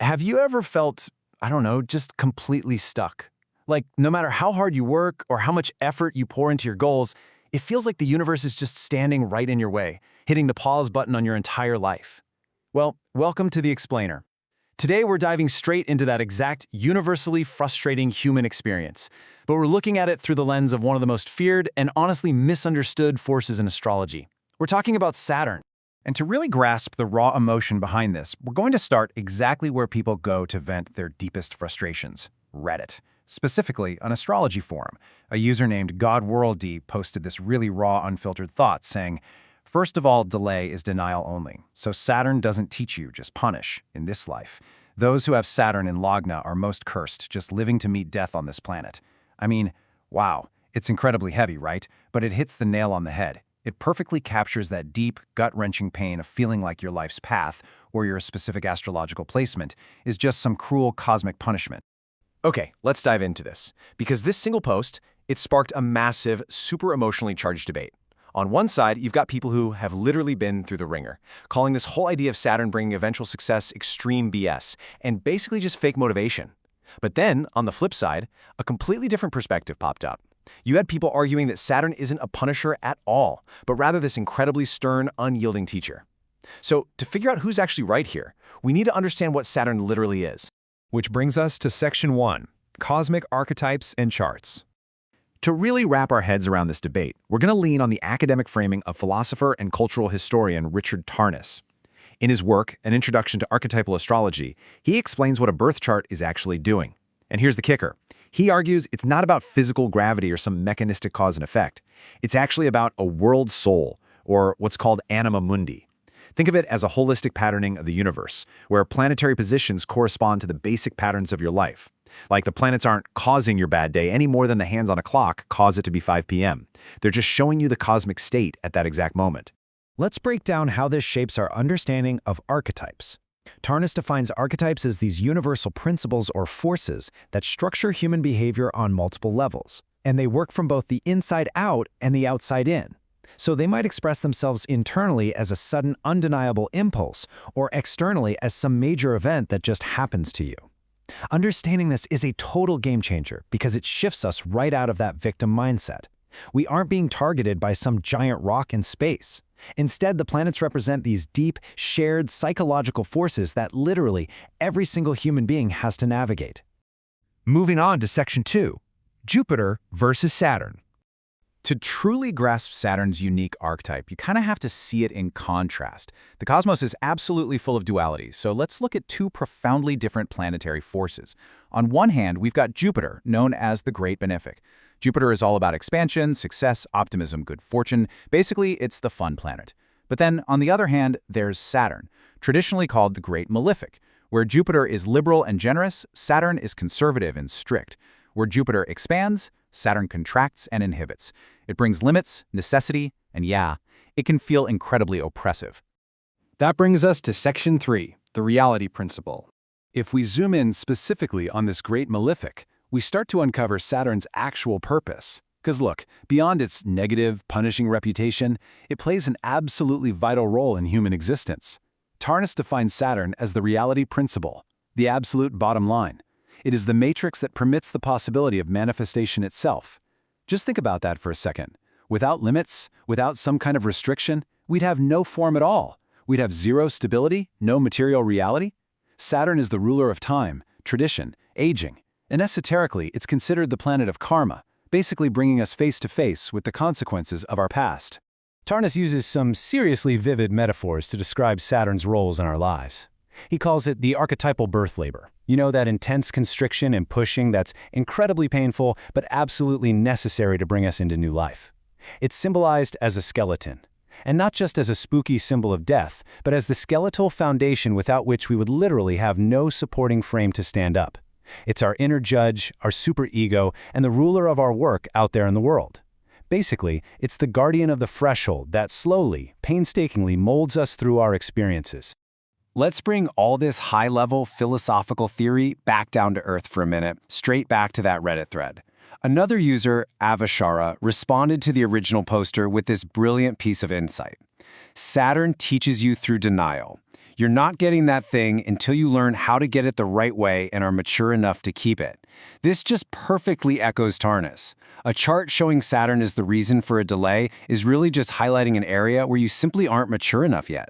Have you ever felt, I don't know, just completely stuck? Like, no matter how hard you work or how much effort you pour into your goals, it feels like the universe is just standing right in your way, hitting the pause button on your entire life. Well, welcome to The Explainer. Today, we're diving straight into that exact universally frustrating human experience, but we're looking at it through the lens of one of the most feared and honestly misunderstood forces in astrology. We're talking about Saturn. And to really grasp the raw emotion behind this, we're going to start exactly where people go to vent their deepest frustrations: Reddit. Specifically, an astrology forum. A user named GodWorldy posted this really raw, unfiltered thought, saying, "First of all, delay is denial only. So Saturn doesn't teach you, just punish, in this life. Those who have Saturn in Lagna are most cursed, just living to meet death on this planet." I mean, wow, it's incredibly heavy, right? But it hits the nail on the head. It perfectly captures that deep, gut-wrenching pain of feeling like your life's path, or your specific astrological placement, is just some cruel cosmic punishment. Okay, let's dive into this. Because this single post, it sparked a massive, super emotionally charged debate. On one side, you've got people who have literally been through the ringer, calling this whole idea of Saturn bringing eventual success extreme BS, and basically just fake motivation. But then, on the flip side, a completely different perspective popped up. You had people arguing that Saturn isn't a punisher at all, but rather this incredibly stern, unyielding teacher. So, to figure out who's actually right here, we need to understand what Saturn literally is. Which brings us to Section 1, Cosmic Archetypes and Charts. To really wrap our heads around this debate, we're going to lean on the academic framing of philosopher and cultural historian Richard Tarnas. In his work, An Introduction to Archetypal Astrology, he explains what a birth chart is actually doing. And here's the kicker. He argues it's not about physical gravity or some mechanistic cause and effect. It's actually about a world soul, or what's called anima mundi. Think of it as a holistic patterning of the universe, where planetary positions correspond to the basic patterns of your life. Like the planets aren't causing your bad day any more than the hands on a clock cause it to be 5 p.m. They're just showing you the cosmic state at that exact moment. Let's break down how this shapes our understanding of archetypes. Tarnas defines archetypes as these universal principles or forces that structure human behavior on multiple levels, and they work from both the inside out and the outside in. So they might express themselves internally as a sudden, undeniable impulse, or externally as some major event that just happens to you. Understanding this is a total game changer because it shifts us right out of that victim mindset. We aren't being targeted by some giant rock in space. Instead, the planets represent these deep, shared psychological forces that literally every single human being has to navigate. Moving on to Section 2, Jupiter versus Saturn. To truly grasp Saturn's unique archetype, you kind of have to see it in contrast. The cosmos is absolutely full of duality, so let's look at two profoundly different planetary forces. On one hand, we've got Jupiter, known as the Great Benefic. Jupiter is all about expansion, success, optimism, good fortune. Basically, it's the fun planet. But then, on the other hand, there's Saturn, traditionally called the Great Malefic. Where Jupiter is liberal and generous, Saturn is conservative and strict. Where Jupiter expands, Saturn contracts and inhibits. It brings limits, necessity, and yeah, it can feel incredibly oppressive. That brings us to Section 3, the reality principle. If we zoom in specifically on this Great Malefic, we start to uncover Saturn's actual purpose. Because look, beyond its negative, punishing reputation, it plays an absolutely vital role in human existence. Tarnas defines Saturn as the reality principle, the absolute bottom line. It is the matrix that permits the possibility of manifestation itself. Just think about that for a second. Without limits, without some kind of restriction, we'd have no form at all. We'd have zero stability, no material reality. Saturn is the ruler of time, tradition, aging, and esoterically, it's considered the planet of karma, basically bringing us face to face with the consequences of our past. Tarnas uses some seriously vivid metaphors to describe Saturn's roles in our lives. He calls it the archetypal birth labor. You know, that intense constriction and pushing that's incredibly painful, but absolutely necessary to bring us into new life. It's symbolized as a skeleton, and not just as a spooky symbol of death, but as the skeletal foundation without which we would literally have no supporting frame to stand up. It's our inner judge, our superego, and the ruler of our work out there in the world. Basically, it's the guardian of the threshold that slowly, painstakingly molds us through our experiences. Let's bring all this high-level philosophical theory back down to earth for a minute, straight back to that Reddit thread. Another user, Avashara, responded to the original poster with this brilliant piece of insight. Saturn teaches you through denial. You're not getting that thing until you learn how to get it the right way and are mature enough to keep it. This just perfectly echoes Tarnus. A chart showing Saturn as the reason for a delay is really just highlighting an area where you simply aren't mature enough yet.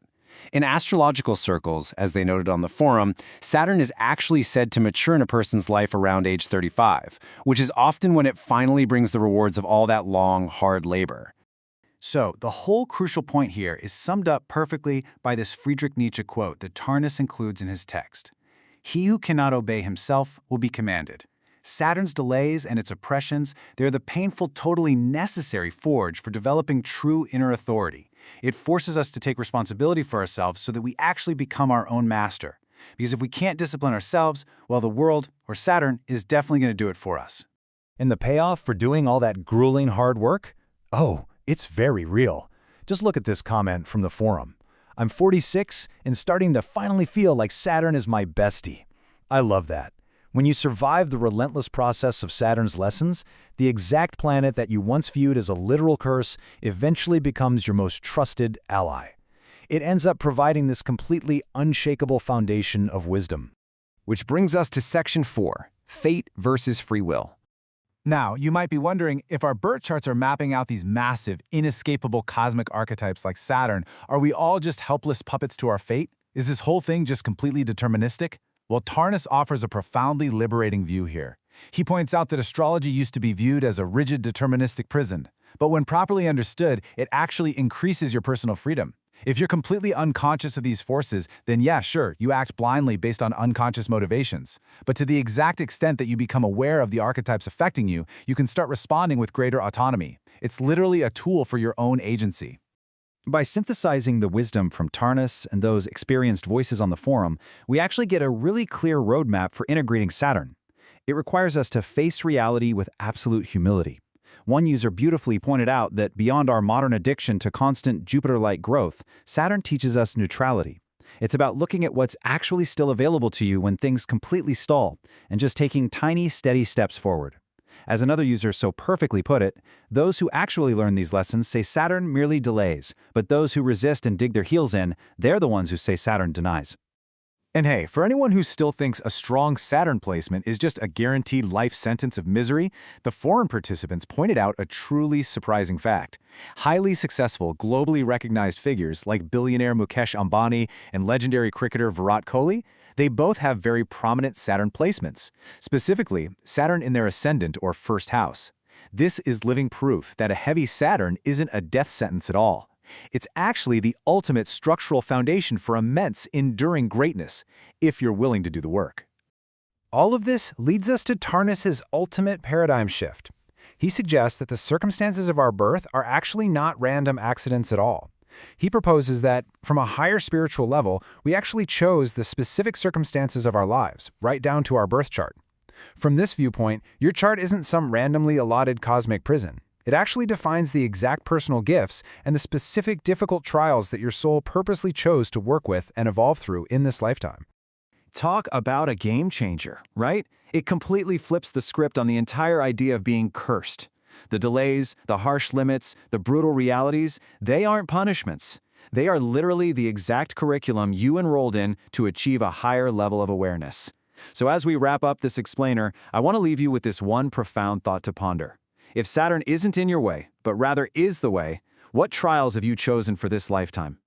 In astrological circles, as they noted on the forum, Saturn is actually said to mature in a person's life around age 35, which is often when it finally brings the rewards of all that long, hard labor. So, the whole crucial point here is summed up perfectly by this Friedrich Nietzsche quote that Tarnus includes in his text. He who cannot obey himself will be commanded. Saturn's delays and its oppressions, they're the painful, totally necessary forge for developing true inner authority. It forces us to take responsibility for ourselves so that we actually become our own master. Because if we can't discipline ourselves, well, the world, or Saturn, is definitely going to do it for us. And the payoff for doing all that grueling hard work? Oh, it's very real. Just look at this comment from the forum. I'm 46 and starting to finally feel like Saturn is my bestie. I love that. When you survive the relentless process of Saturn's lessons, the exact planet that you once viewed as a literal curse eventually becomes your most trusted ally. It ends up providing this completely unshakable foundation of wisdom. Which brings us to Section 4, Fate versus Free Will. Now, you might be wondering, if our birth charts are mapping out these massive, inescapable cosmic archetypes like Saturn, are we all just helpless puppets to our fate? Is this whole thing just completely deterministic? Well, Tarnus offers a profoundly liberating view here. He points out that astrology used to be viewed as a rigid deterministic prison, but when properly understood, it actually increases your personal freedom. If you're completely unconscious of these forces, then yeah, sure, you act blindly based on unconscious motivations. But to the exact extent that you become aware of the archetypes affecting you, you can start responding with greater autonomy. It's literally a tool for your own agency. By synthesizing the wisdom from Tarnus and those experienced voices on the forum, we actually get a really clear roadmap for integrating Saturn. It requires us to face reality with absolute humility. One user beautifully pointed out that beyond our modern addiction to constant Jupiter-like growth, Saturn teaches us neutrality. It's about looking at what's actually still available to you when things completely stall, and just taking tiny, steady steps forward. As another user so perfectly put it, those who actually learn these lessons say Saturn merely delays, but those who resist and dig their heels in, they're the ones who say Saturn denies. And hey, for anyone who still thinks a strong Saturn placement is just a guaranteed life sentence of misery, the forum participants pointed out a truly surprising fact. Highly successful, globally recognized figures like billionaire Mukesh Ambani and legendary cricketer Virat Kohli, they both have very prominent Saturn placements, specifically Saturn in their ascendant or first house. This is living proof that a heavy Saturn isn't a death sentence at all. It's actually the ultimate structural foundation for immense, enduring greatness, if you're willing to do the work. All of this leads us to Tarnus's ultimate paradigm shift. He suggests that the circumstances of our birth are actually not random accidents at all. He proposes that, from a higher spiritual level, we actually chose the specific circumstances of our lives, right down to our birth chart. From this viewpoint, your chart isn't some randomly allotted cosmic prison. It actually defines the exact personal gifts and the specific difficult trials that your soul purposely chose to work with and evolve through in this lifetime. Talk about a game changer, right? It completely flips the script on the entire idea of being cursed. The delays, the harsh limits, the brutal realities, they aren't punishments. They are literally the exact curriculum you enrolled in to achieve a higher level of awareness. So as we wrap up this explainer, I want to leave you with this one profound thought to ponder. If Saturn isn't in your way, but rather is the way, what trials have you chosen for this lifetime?